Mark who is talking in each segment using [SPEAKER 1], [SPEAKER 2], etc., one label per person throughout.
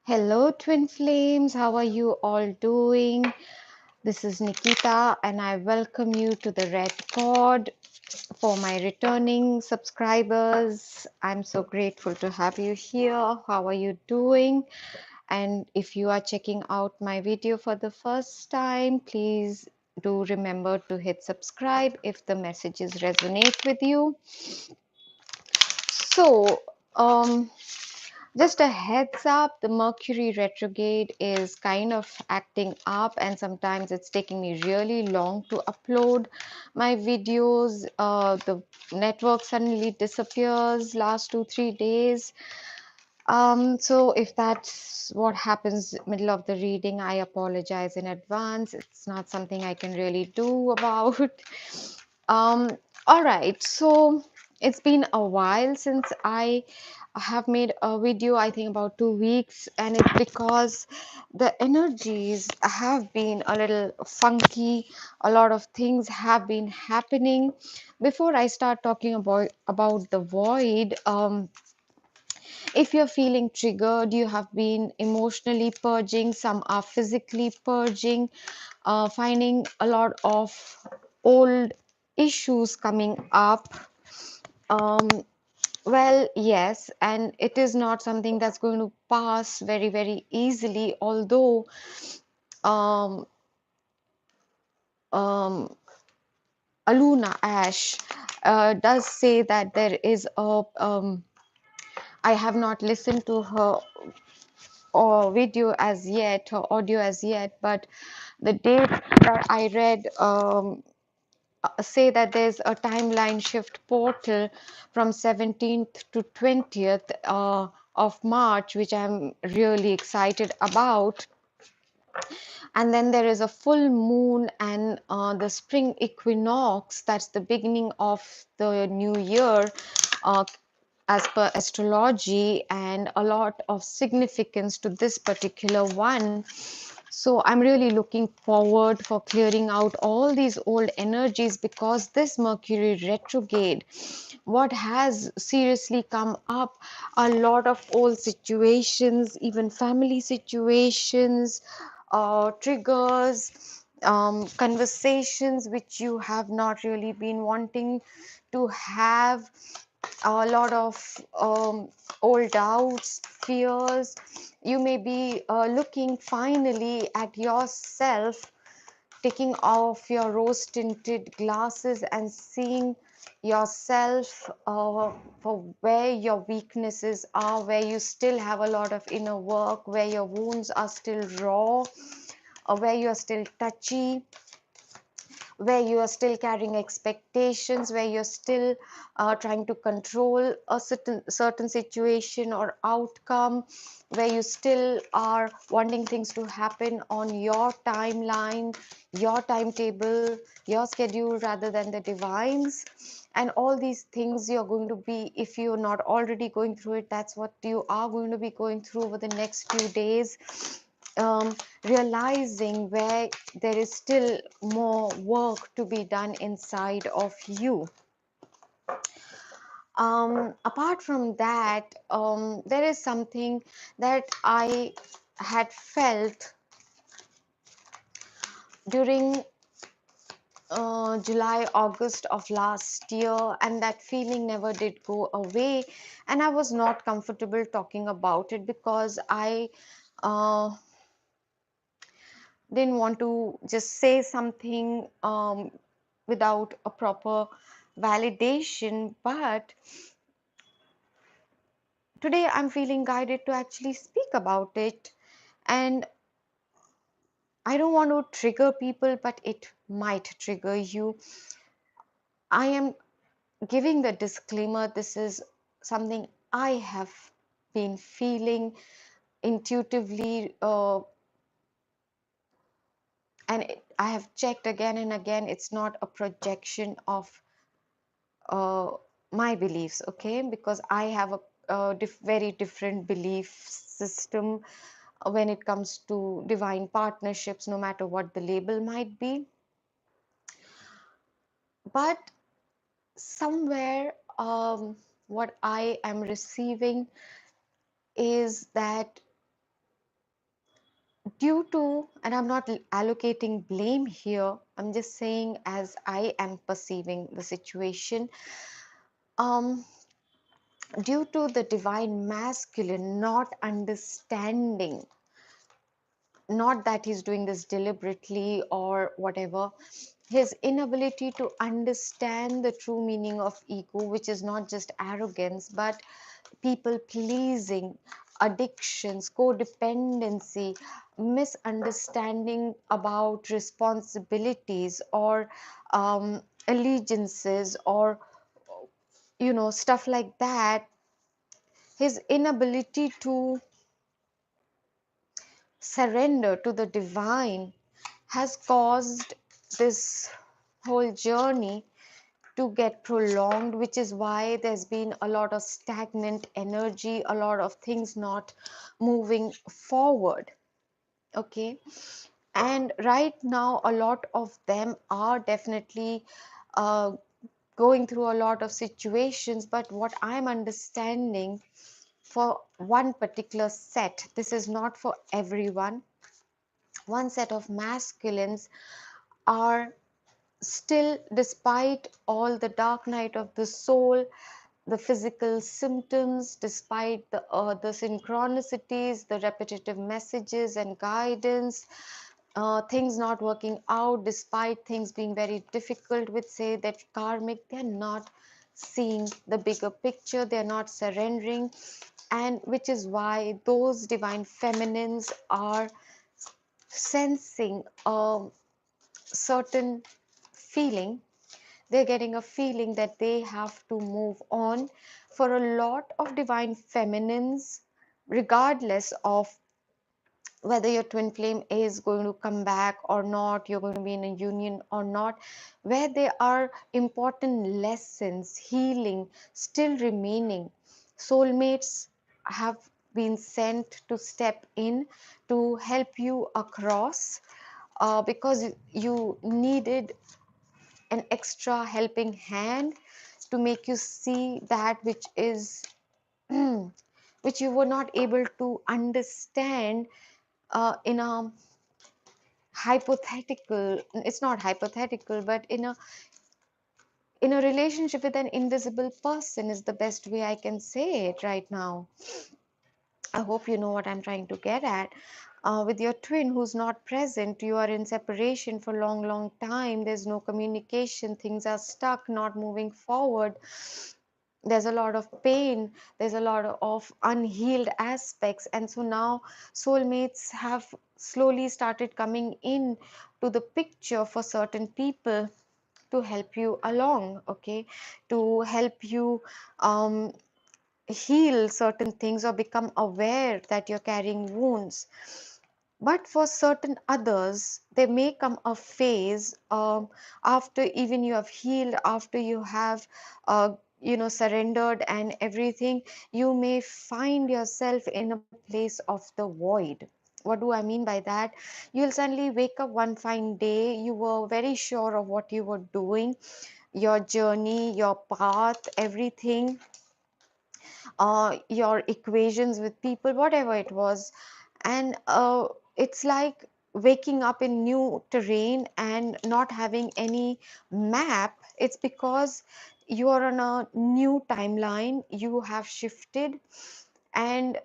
[SPEAKER 1] Hello, Twin Flames. How are you all doing? This is Nikita, and I welcome you to the Red Pod. For my returning subscribers, I'm so grateful to have you here. How are you doing? And if you are checking out my video for the first time, please do remember to hit subscribe if the messages resonate with you. So, um, just a heads up, the Mercury retrograde is kind of acting up, and sometimes it's taking me really long to upload my videos. The network suddenly disappears last 2-3 days. So if that's what happens middle of the reading, I apologize in advance. It's not something I can really do about. Um, all right, so it's been a while since I have made a video, I think about 2 weeks, and it's because the energies have been a little funky. A lot of things have been happening. Before I start talking about the void, if you're feeling triggered, you have been emotionally purging, some are physically purging, finding a lot of old issues coming up. Um, well, yes, and it is not something that's going to pass very, very easily, although um, um, Aluna Ash does say that there is a. I have not listened to her or video as yet or audio as yet, but the date that I read say that there's a timeline shift portal from 17th to 20th of March, which I'm really excited about. And then there is a full moon and the spring equinox, that's the beginning of the new year. Uh, as per astrology, and a lot of significance to this particular one. So I'm really looking forward for clearing out all these old energies, because this Mercury retrograde, what has seriously come up, a lot of old situations, even family situations, triggers, conversations which you have not really been wanting to have, a lot of old doubts, fears. You may be looking finally at yourself, taking off your rose tinted glasses and seeing yourself for where your weaknesses are, where you still have a lot of inner work, where your wounds are still raw, or where you are still touchy, where you are still carrying expectations, where you're still trying to control a certain situation or outcome, where you still are wanting things to happen on your timeline, your timetable, your schedule rather than the divine's. And all these things you're going to be, if you're not already going through it, that's what you are going to be going through over the next few days. Realizing where there is still more work to be done inside of you. Apart from that, there is something that I had felt during July, August of last year, and that feeling never did go away. And I was not comfortable talking about it because I uh, didn't want to just say something without a proper validation. But today I'm feeling guided to actually speak about it. And I don't want to trigger people, but it might trigger you. I am giving the disclaimer, this is something I have been feeling intuitively, and I have checked again and again. It's not a projection of uh, my beliefs, okay? Because I have a very different belief system when it comes to divine partnerships, no matter what the label might be. But somewhere, what I am receiving is that due to, and I'm not allocating blame here, I'm just saying as I am perceiving the situation, um, due to the divine masculine not understanding, not that he's doing this deliberately or whatever, his inability to understand the true meaning of ego, which is not just arrogance, but people pleasing, addictions, codependency, misunderstanding about responsibilities or allegiances or stuff like that. His inability to surrender to the divine has caused this whole journey to get prolonged, which is why there's been a lot of stagnant energy, a lot of things not moving forward. Okay. And right now, a lot of them are definitely uh, going through a lot of situations. But what I'm understanding for one particular set, this is not for everyone, one set of masculines are still, despite all the dark night of the soul, the physical symptoms, despite the synchronicities, the repetitive messages and guidance, things not working out, despite things being very difficult with, say, that karmic, they're not seeing the bigger picture, they're not surrendering, and which is why those divine feminines are sensing a certain feeling. They're getting a feeling that they have to move on. For a lot of divine feminines, regardless of whether your twin flame is going to come back or not, you're going to be in a union or not, where there are important lessons, healing still remaining, soulmates have been sent to step in to help you across, because you needed an extra helping hand to make you see that which is which you were not able to understand in a hypothetical, it's not hypothetical, but in a relationship with an invisible person is the best way I can say it right now. I hope you know what I'm trying to get at. With your twin who's not present, you are in separation for long, long time. There's no communication. Things are stuck, not moving forward. There's a lot of pain. There's a lot of unhealed aspects. And so now soulmates have slowly started coming in to the picture for certain people to help you along, okay, to help you heal certain things or become aware that you're carrying wounds. But for certain others, there may come a phase, after even you have healed, after you have surrendered and everything, you may find yourself in a place of the void. What do I mean by that? You'll suddenly wake up one fine day, you were very sure of what you were doing, your journey, your path, everything, your equations with people, whatever it was. And it's like waking up in new terrain and not having any map. It's because you are on a new timeline, you have shifted, and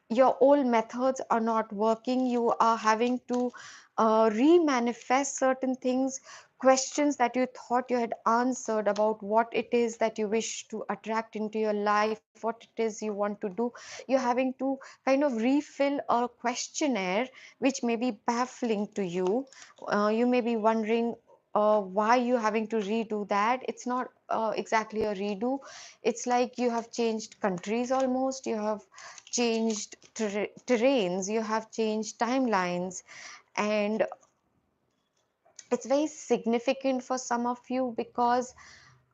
[SPEAKER 1] your old methods are not working. You are having to re-manifest certain things, questions that you thought you had answered about what it is that you wish to attract into your life, what it is you want to do. You're having to kind of refill a questionnaire which may be baffling to you. You may be wondering why you having to redo that. It's not exactly a redo. It's like you have changed countries almost, you have changed terrains, you have changed timelines, and it's very significant for some of you because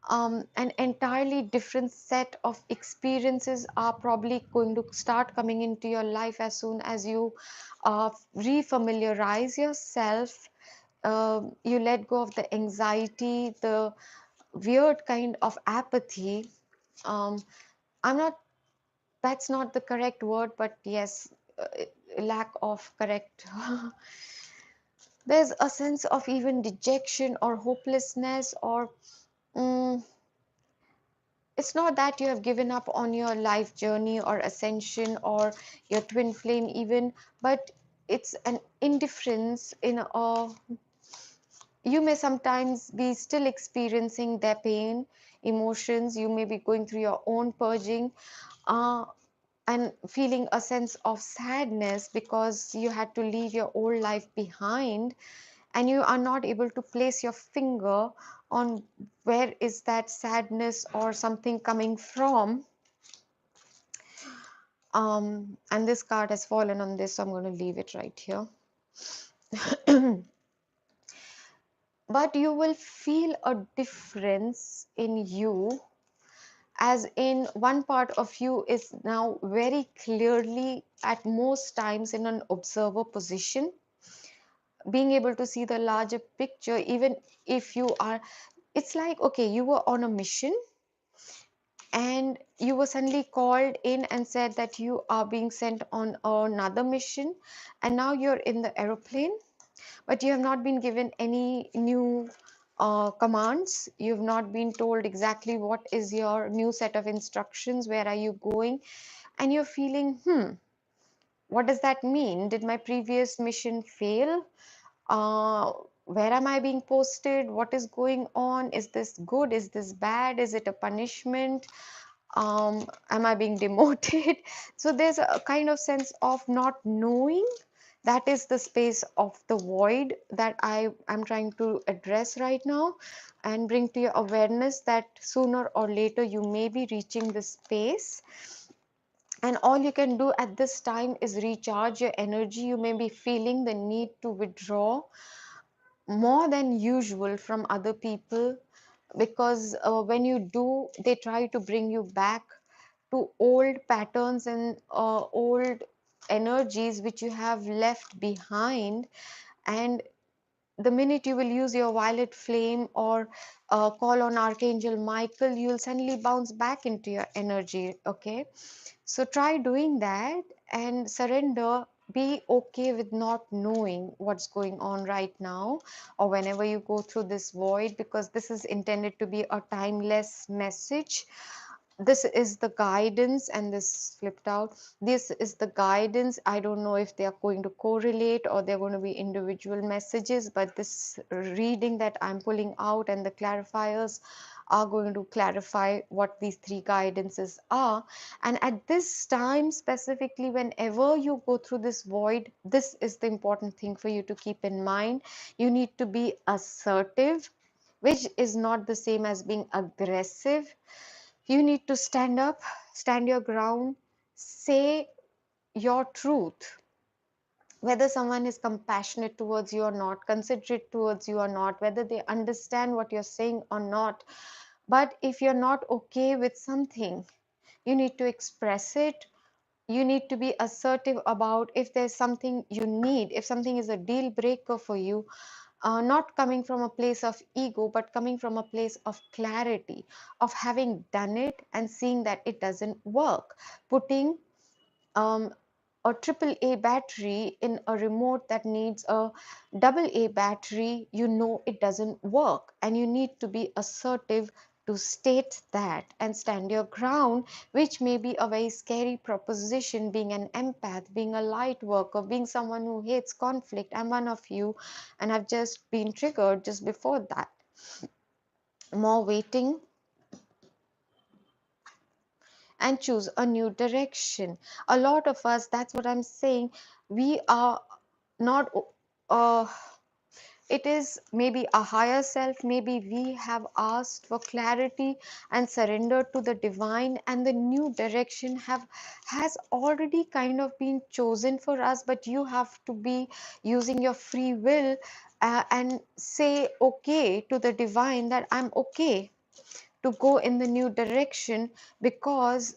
[SPEAKER 1] an entirely different set of experiences are probably going to start coming into your life as soon as you refamiliarize yourself. You let go of the anxiety, the weird kind of apathy. um, I'm not, that's not the correct word, but yes, lack of correct there's a sense of even dejection or hopelessness, or mm, it's not that you have given up on your life journey or ascension or your twin flame even, but it's an indifference in a, you may sometimes be still experiencing their pain, emotions, you may be going through your own purging, uh, and feeling a sense of sadness because you had to leave your old life behind, and you are not able to place your finger on where is that sadness or something coming from. And this card has fallen on this, so I'm going to leave it right here. But you will feel a difference in you, as in one part of you is now very clearly at most times in an observer position, being able to see the larger picture. Even if you are, it's like, okay, you were on a mission and you were suddenly called in and said that you are being sent on another mission, and now you're in the aeroplane, but you have not been given any new commands. You have not been told exactly what is your new set of instructions, where are you going, and you're feeling, what does that mean? Did my previous mission fail? uh, where am I being posted? What is going on? Is this good? Is this bad? Is it a punishment? Am I being demoted? So there's a kind of sense of not knowing. That is the space of the void that I am trying to address right now and bring to your awareness that sooner or later you may be reaching this space, and all you can do at this time is recharge your energy. You may be feeling the need to withdraw more than usual from other people, because when you do, they try to bring you back to old patterns and old energies which you have left behind. And the minute you will use your violet flame or call on Archangel Michael, you'll suddenly bounce back into your energy. Okay, so try doing that and surrender. Be okay with not knowing what's going on right now or whenever you go through this void, because this is intended to be a timeless message. This is the guidance, and this flipped out. This is the guidance. I don't know if they are going to correlate or they're going to be individual messages, but this reading that I'm pulling out and the clarifiers are going to clarify what these three guidances are. And at this time, specifically, whenever you go through this void, this is the important thing for you to keep in mind. You need to be assertive, which is not the same as being aggressive. You need to stand up, stand your ground, say your truth. Whether someone is compassionate towards you or not, considerate towards you or not, whether they understand what you're saying or not. But if you're not okay with something, you need to express it. You need to be assertive about if there's something you need, if something is a deal breaker for you, not coming from a place of ego, but coming from a place of clarity, of having done it and seeing that it doesn't work. Putting um, a triple A battery in a remote that needs a double A battery, you know it doesn't work. And you need to be assertive to state that and stand your ground, which may be a very scary proposition, being an empath, being a light worker, being someone who hates conflict. I'm one of you, and I've just been triggered just before that. More waiting and choose a new direction. A lot of us, that's what I'm saying, we are not uh, it is maybe a higher self, maybe we have asked for clarity and surrendered to the divine, and the new direction has already kind of been chosen for us, but you have to be using your free will and say okay to the divine that I'm okay to go in the new direction, because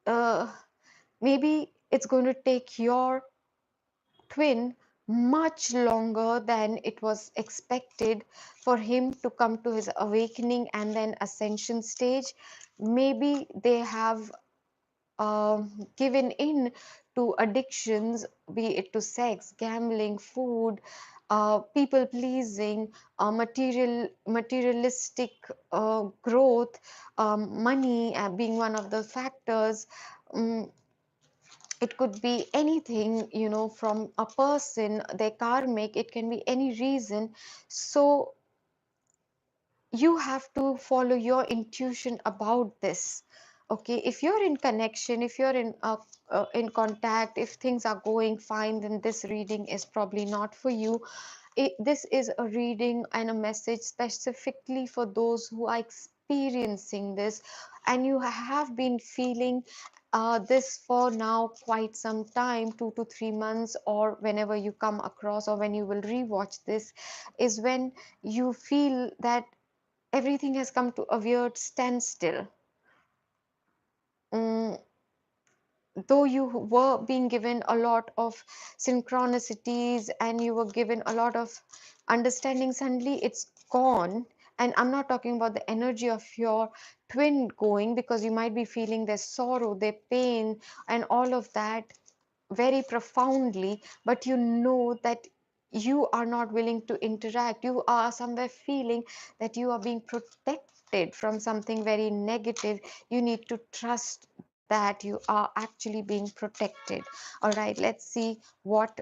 [SPEAKER 1] uh, maybe it's going to take your twin much longer than it was expected for him to come to his awakening and then ascension stage. Maybe they have given in to addictions, be it to sex, gambling, food, people pleasing, materialistic growth, money being one of the factors. Um, it could be anything, from a person, their karmic, it can be any reason. So you have to follow your intuition about this. Okay, if you're in connection, if you're in contact, if things are going fine, then this reading is probably not for you. This is a reading and a message specifically for those who are experiencing this, and you have been feeling this for now quite some time, 2 to 3 months, or whenever you come across, or when you will rewatch this, is when you feel that everything has come to a weird standstill. Mm, though you were being given a lot of synchronicities and you were given a lot of understanding, suddenly it's gone. And I'm not talking about the energy of your twin going, because you might be feeling their sorrow, their pain, and all of that very profoundly, but you know that you are not willing to interact. You are somewhere feeling that you are being protected from something very negative. You need to trust that you are actually being protected. All right, let's see what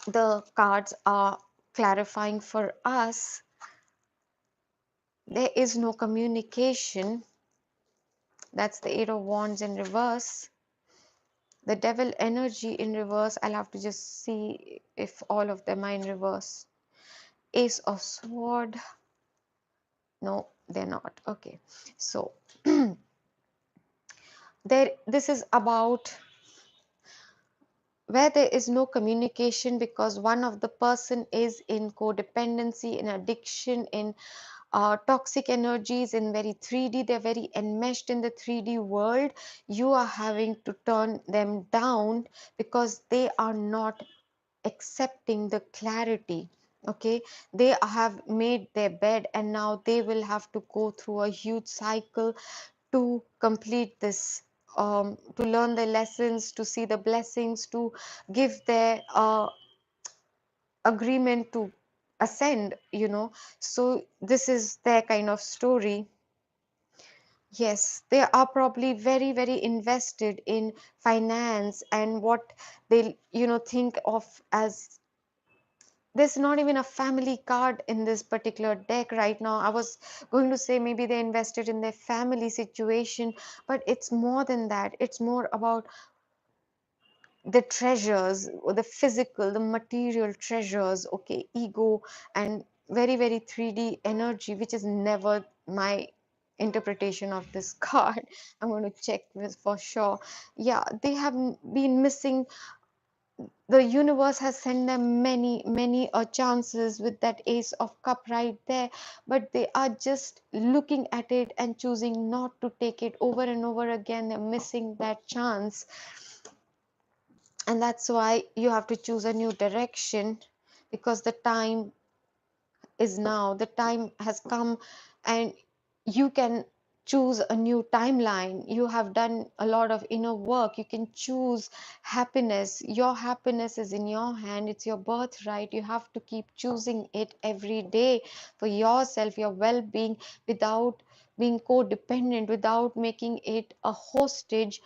[SPEAKER 1] the cards are clarifying for us. There is no communication. That's the Eight of Wands in reverse. The devil energy in reverse. I'll have to just see if all of them are in reverse. Ace of sword. No, they're not. Okay, so this is about where there is no communication, because one of the person is in codependency, in addiction, in toxic energies, in very 3D. They're very enmeshed in the 3D world. You are having to turn them down because they are not accepting the clarity. Okay, they have made their bed and now they will have to go through a huge cycle to complete this, to learn the lessons, to see the blessings, to give their agreement to ascend. So this is their kind of story. Yes, they are probably very, very invested in finance and what they, think of as, there's not even a family card in this particular deck right now. I was going to say maybe they invested in their family situation, but it's more than that. It's more about the treasures, or the physical, the material treasures. Okay, ego and very, very 3D energy, which is never my interpretation of this card. I'm going to check this for sure. Yeah, they have been missing. The universe has sent them many, many chances with that Ace of Cup right there, but they are just looking at it and choosing not to take it. Over and over again, they're missing that chance. And that's why you have to choose a new direction, because the time is now. The time has come, and you can choose a new timeline. You have done a lot of inner work. You can choose happiness. Your happiness is in your hand. It's your birthright. You have to keep choosing it every day for yourself, your well-being, without being codependent, without making it a hostage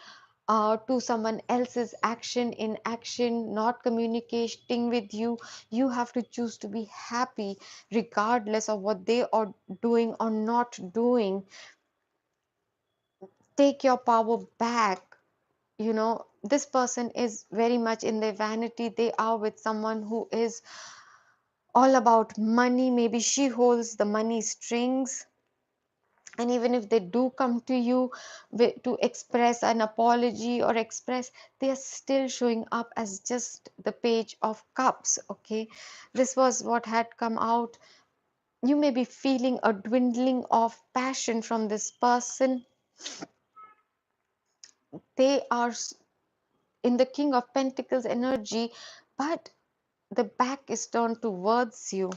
[SPEAKER 1] to someone else's action, in action, not communicating with you. You have to choose to be happy regardless of what they are doing or not doing. Take your power back. This person is very much in their vanity. They are with someone who is all about money. Maybe she holds the money strings, and even if they do come to you to express an apology or express, they are still showing up as just the Page of Cups. Okay, this was what had come out. You may be feeling a dwindling of passion from this person. They are in the King of Pentacles energy, but the back is turned towards you.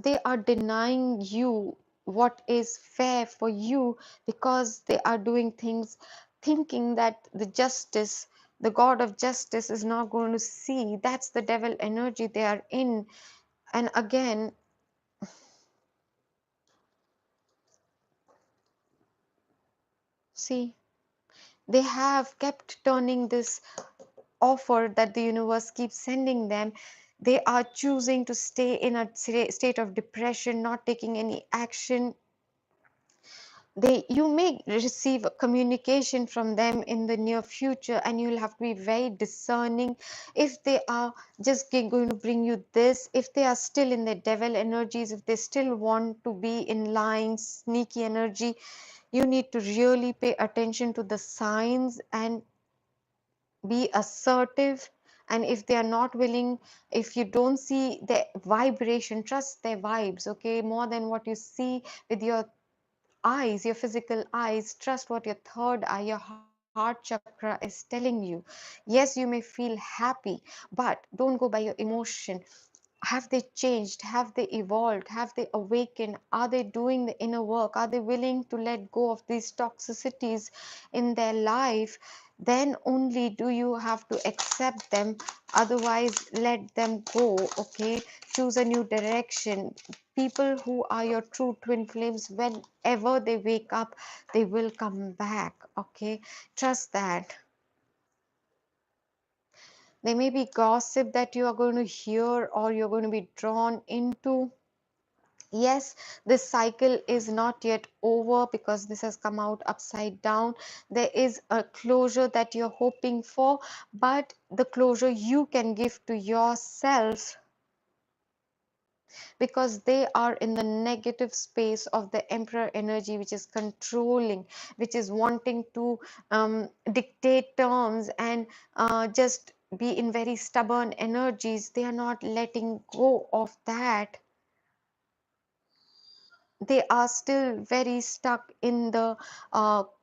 [SPEAKER 1] They are denying you what is fair for you, because they are doing things thinking that the god of justice is not going to see. That's the devil energy they are in. And again, see, they have kept turning this offer that the universe keeps sending them. They are choosing to stay in a state of depression, not taking any action. You may receive communication from them in the near future, and you'll have to be very discerning if they are just going to bring you this, if they are still in their devil energies, if they still want to be in lying sneaky energy. You need to really pay attention to the signs and be assertive. And if they are not willing, if you don't see the vibration, trust their vibes, okay, more than what you see with your eyes, your physical eyes. Trust what your third eye, your heart chakra is telling you. Yes, you may feel happy, but don't go by your emotion. Have they changed? Have they evolved? Have they awakened? Are they doing the inner work? Are they willing to let go of these toxicities in their life? Then only do you have to accept them. Otherwise, let them go. Okay, choose a new direction. People who are your true twin flames, whenever they wake up, they will come back. Okay, trust that. There may be gossip that you are going to hear or you're going to be drawn into. Yes, this cycle is not yet over because this has come out upside down. There is a closure that you're hoping for, but the closure you can give to yourself, because they are in the negative space of the emperor energy, which is controlling, which is wanting to dictate terms and just be in very stubborn energies. They are not letting go of that. They are still very stuck in the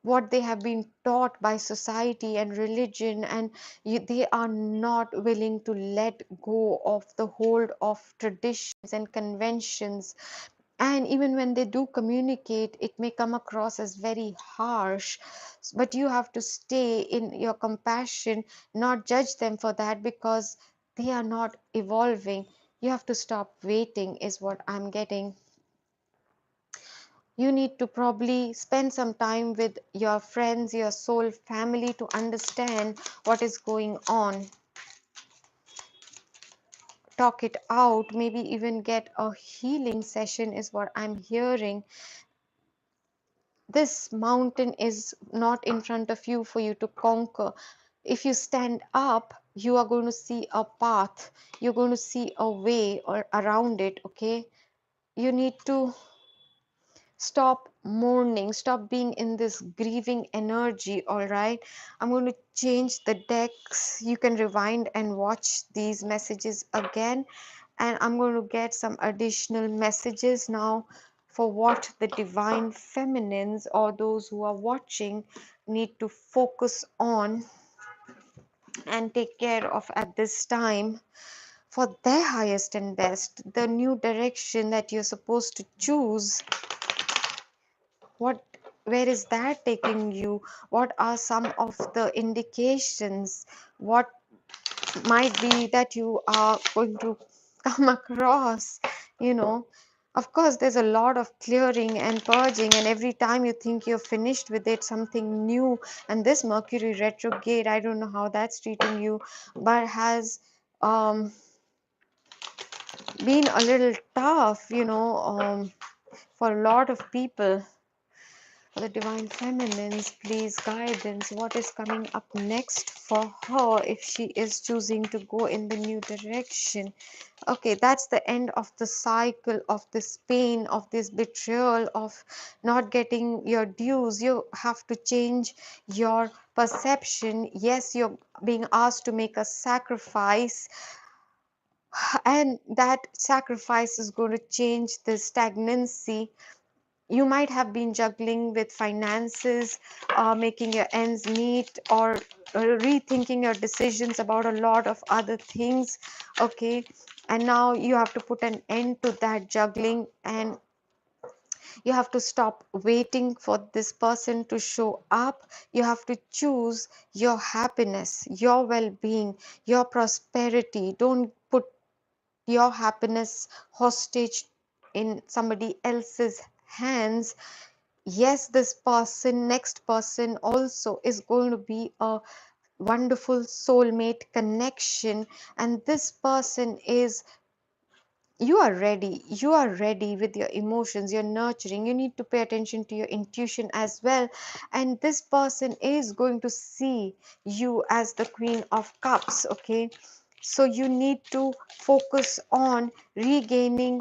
[SPEAKER 1] what they have been taught by society and religion, and they are not willing to let go of the hold of traditions and conventions. And even when they do communicate, it may come across as very harsh, but you have to stay in your compassion, not judge them for that, because they are not evolving. You have to stop waiting is what I'm getting. You need to probably spend some time with your friends, your soul family, to understand what is going on. Talk it out, maybe even get a healing session, is what I'm hearing. This mountain is not in front of you for you to conquer. If you stand up, you are going to see a path, you're going to see a way or around it. Okay, you need to stop mourning, stop being in this grieving energy. All right, I'm going to change the decks. You can rewind and watch these messages again, and I'm going to get some additional messages now for what the divine feminines or those who are watching need to focus on and take care of at this time for their highest and best. The new direction that you're supposed to choose, what, where is that taking you? What are some of the indications? What might be that you are going to come across? you know of course, there's a lot of clearing and purging, and every time you think you're finished with it, something new. And this Mercury retrograde, I don't know how that's treating you, but has um, been a little tough, for a lot of people. For the divine feminines, please guidance. What is coming up next for her if she is choosing to go in the new direction? Okay, that's the end of the cycle of this pain, of this betrayal, of not getting your dues. You have to change your perception. Yes, you're being asked to make a sacrifice, and that sacrifice is going to change the stagnancy. You might have been juggling with finances, making your ends meet, or rethinking your decisions about a lot of other things. Okay, and now you have to put an end to that juggling and You have to stop waiting for this person to show up. You have to choose your happiness, your well-being, your prosperity. Don't put your happiness hostage in somebody else's hands. Yes, this person, next person also is going to be a wonderful soulmate connection, and this person is, you are ready with your emotions, you're nurturing, you need to pay attention to your intuition as well, and this person is going to see you as the Queen of Cups. Okay, so you need to focus on regaining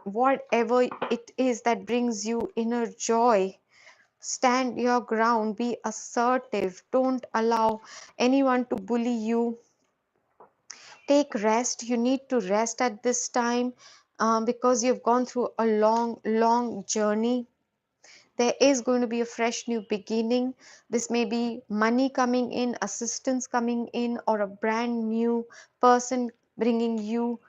[SPEAKER 1] whatever it is that brings you inner joy. Stand your ground, be assertive, don't allow anyone to bully you. Take rest, you need to rest at this time, because you've gone through a long journey. There is going to be a fresh new beginning. This may be money coming in, assistance coming in, or a brand new person bringing you,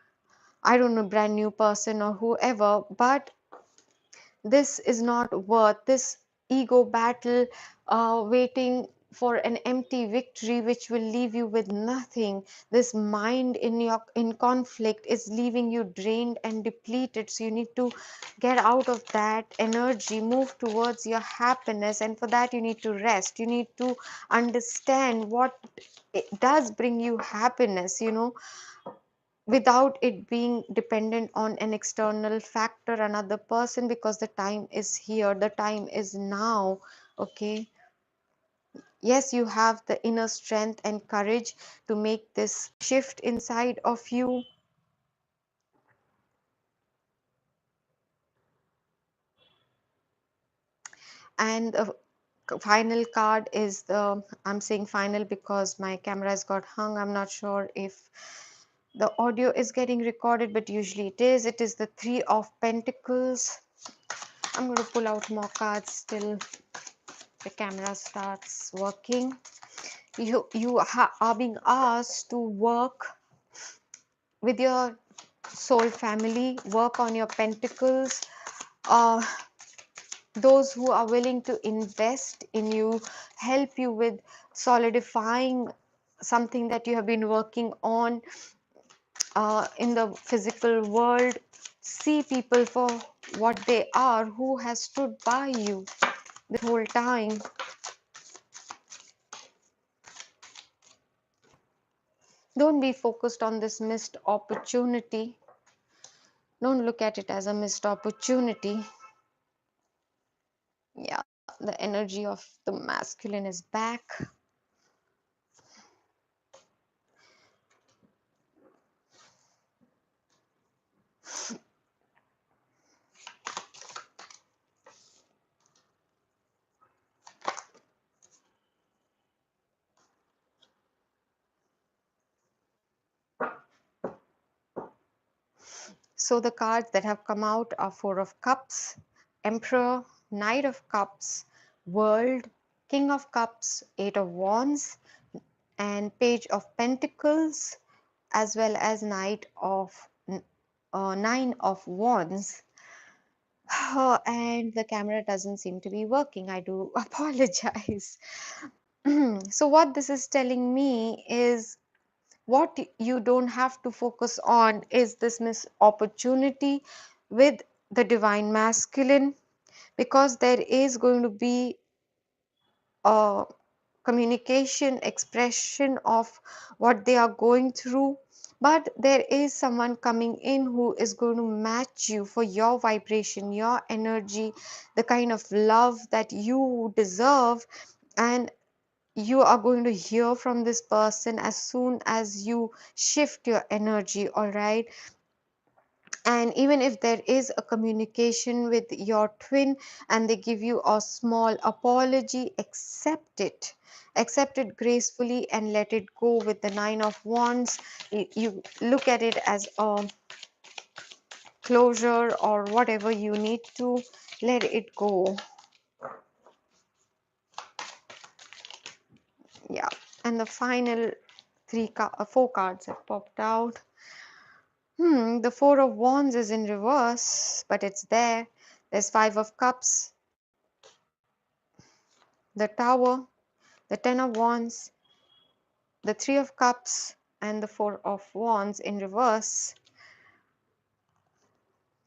[SPEAKER 1] I don't know, brand new person or whoever, but this is not worth this ego battle, waiting for an empty victory which will leave you with nothing. This mind in conflict is leaving you drained and depleted, so you need to get out of that energy, move towards your happiness, and for that you need to rest. You need to understand what it does bring you happiness, without it being dependent on an external factor, another person, because the time is here, the time is now. Okay, yes, you have the inner strength and courage to make this shift inside of you. And the final card is the, I'm saying final because my camera has got hung, I'm not sure if the audio is getting recorded, but usually it is the Three of Pentacles. I'm going to pull out more cards till the camera starts working. You are being asked to work with your soul family, work on your pentacles. uh, those who are willing to invest in you, help you with solidifying something that you have been working on in the physical world. See people for what they are, who has stood by you the whole time. Don't be focused on this missed opportunity. Don't look at it as a missed opportunity. Yeah, the energy of the masculine is back. So the cards that have come out are Four of Cups, Emperor, Knight of Cups, World, King of Cups, Eight of Wands, and Page of Pentacles, as well as Nine of Wands. And the camera doesn't seem to be working. I do apologize. So what this is telling me is, what you don't have to focus on is this missed opportunity with the divine masculine, because there is going to be a communication, expression of what they are going through, but there is someone coming in who is going to match you for your vibration, your energy, the kind of love that you deserve. And you are going to hear from this person as soon as you shift your energy. All right, and even if there is a communication with your twin and they give you a small apology, accept it gracefully and let it go. With the Nine of Wands, you look at it as a closure, or whatever you need to let it go. Yeah, and the final four cards have popped out. The Four of Wands is in reverse, but it's there. There's Five of Cups, the Tower, the Ten of Wands, the Three of Cups, and the Four of Wands in reverse.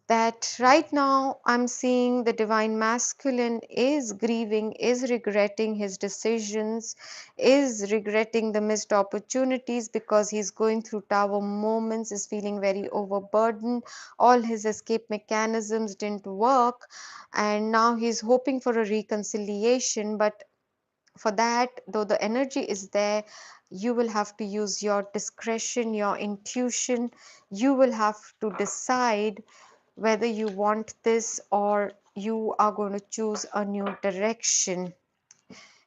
[SPEAKER 1] That right now I'm seeing the divine masculine is grieving, is regretting his decisions, is regretting the missed opportunities because he's going through tower moments, is feeling very overburdened. All his escape mechanisms didn't work, and now he's hoping for a reconciliation. But for that, though the energy is there, you will have to use your discretion, your intuition. You will have to decide whether you want this or you are going to choose a new direction.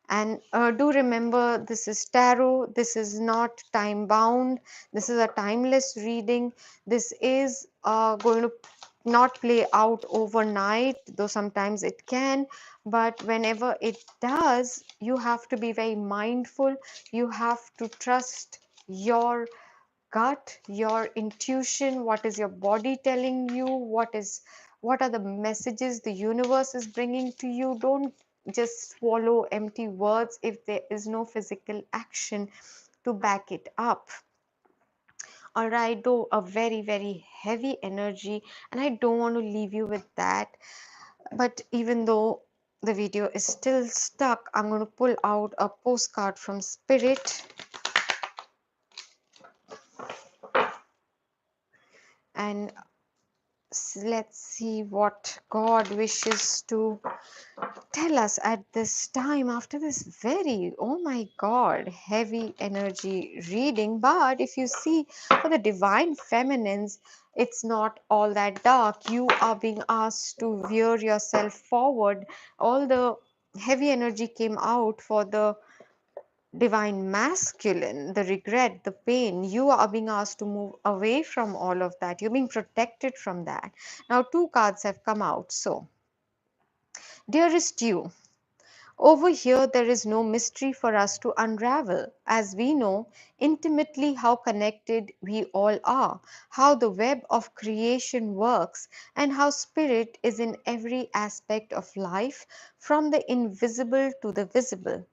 [SPEAKER 1] And do remember, this is tarot, this is not time bound, this is a timeless reading. This is going to not play out overnight, though sometimes it can, but whenever it does, you have to be very mindful. You have to trust your gut, your intuition. What is your body telling you? What are the messages the universe is bringing to you? Don't just swallow empty words if there is no physical action to back it up. All right, though a very, very heavy energy, and I don't want to leave you with that. But even though the video is still stuck, I'm going to pull out a postcard from Spirit, and let's see what God wishes to tell us at this time after this very, oh my God, heavy energy reading. But if you see, for the divine feminines, it's not all that dark. You are being asked to veer yourself forward. All the heavy energy came out for the divine masculine, the regret, the pain. You are being asked to move away from all of that. You're being protected from that. Now, two cards have come out. So, dearest you, over here there is no mystery for us to unravel, as we know intimately how connected we all are, how the web of creation works, and how spirit is in every aspect of life, from the invisible to the visible.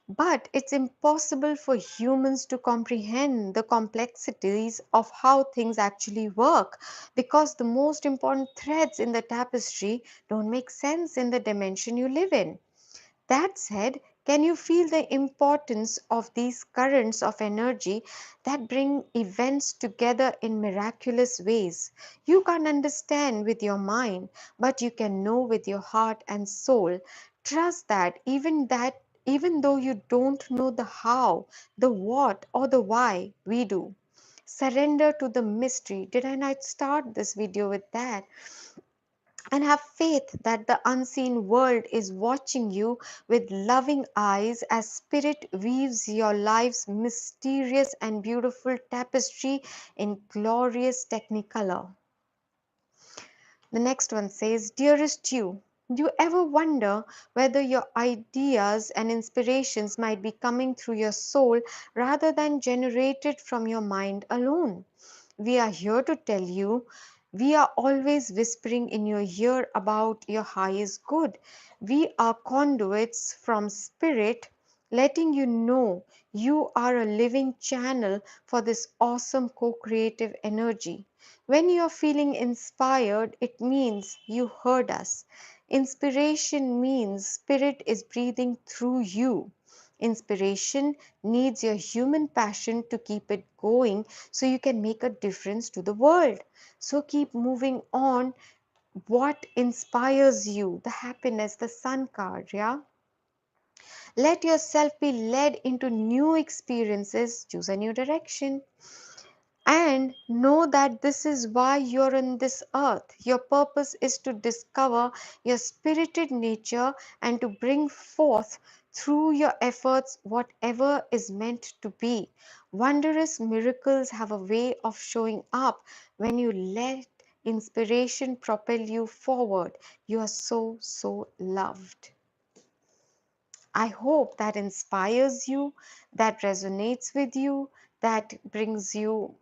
[SPEAKER 1] But it's impossible for humans to comprehend the complexities of how things actually work, because the most important threads in the tapestry don't make sense in the dimension you live in. That said, can you feel the importance of these currents of energy that bring events together in miraculous ways? You can't understand with your mind, but you can know with your heart and soul. Trust that even though you don't know the how, the what, or the why, we do. Surrender to the mystery. Did I not start this video with that? And have faith that the unseen world is watching you with loving eyes as spirit weaves your life's mysterious and beautiful tapestry in glorious technicolor. The next one says, dearest you, do you ever wonder whether your ideas and inspirations might be coming through your soul rather than generated from your mind alone? We are here to tell you, we are always whispering in your ear about your highest good. We are conduits from spirit, letting you know you are a living channel for this awesome co-creative energy. When you are feeling inspired, it means you heard us. Inspiration means spirit is breathing through you. Inspiration needs your human passion to keep it going so you can make a difference to the world. So keep moving on. What inspires you? The happiness, the sun card, yeah? Let yourself be led into new experiences, choose a new direction. And know that this is why you're on this earth. Your purpose is to discover your spirited nature and to bring forth through your efforts whatever is meant to be. Wondrous miracles have a way of showing up when you let inspiration propel you forward. You are so, so loved. I hope that inspires you, that resonates with you, that brings you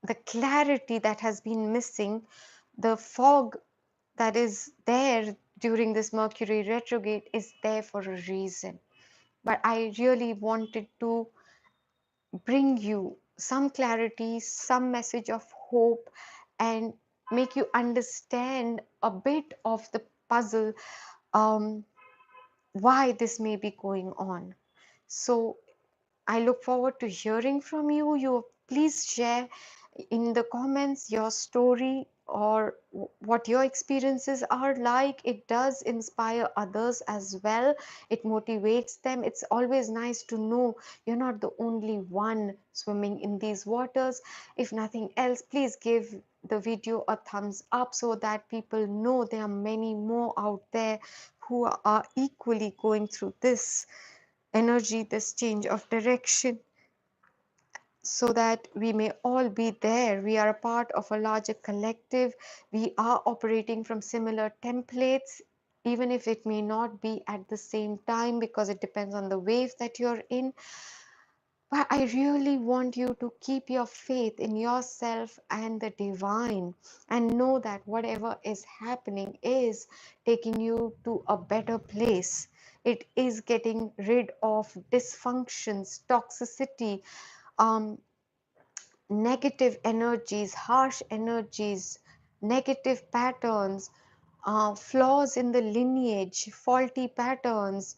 [SPEAKER 1] the clarity that has been missing, the fog that is there during this Mercury retrograde is there for a reason. But I really wanted to bring you some clarity, some message of hope, and make you understand a bit of the puzzle, um, why this may be going on. So I look forward to hearing from you. You please share in the comments your story or what your experiences are like. It does inspire others as well. It motivates them. It's always nice to know you're not the only one swimming in these waters. If nothing else, please give the video a thumbs up so that people know there are many more out there who are equally going through this energy, this change of direction, so that we may all be there. We are a part of a larger collective. We are operating from similar templates, even if it may not be at the same time because it depends on the wave that you're in. But I really want you to keep your faith in yourself and the divine, and know that whatever is happening is taking you to a better place. It is getting rid of dysfunctions, toxicity, um, negative energies, harsh energies, negative patterns, flaws in the lineage, faulty patterns,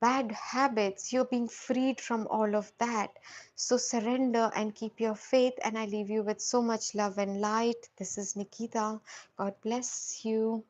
[SPEAKER 1] bad habits. You're being freed from all of that. So surrender and keep your faith. And I leave you with so much love and light. This is Nikita. God bless you.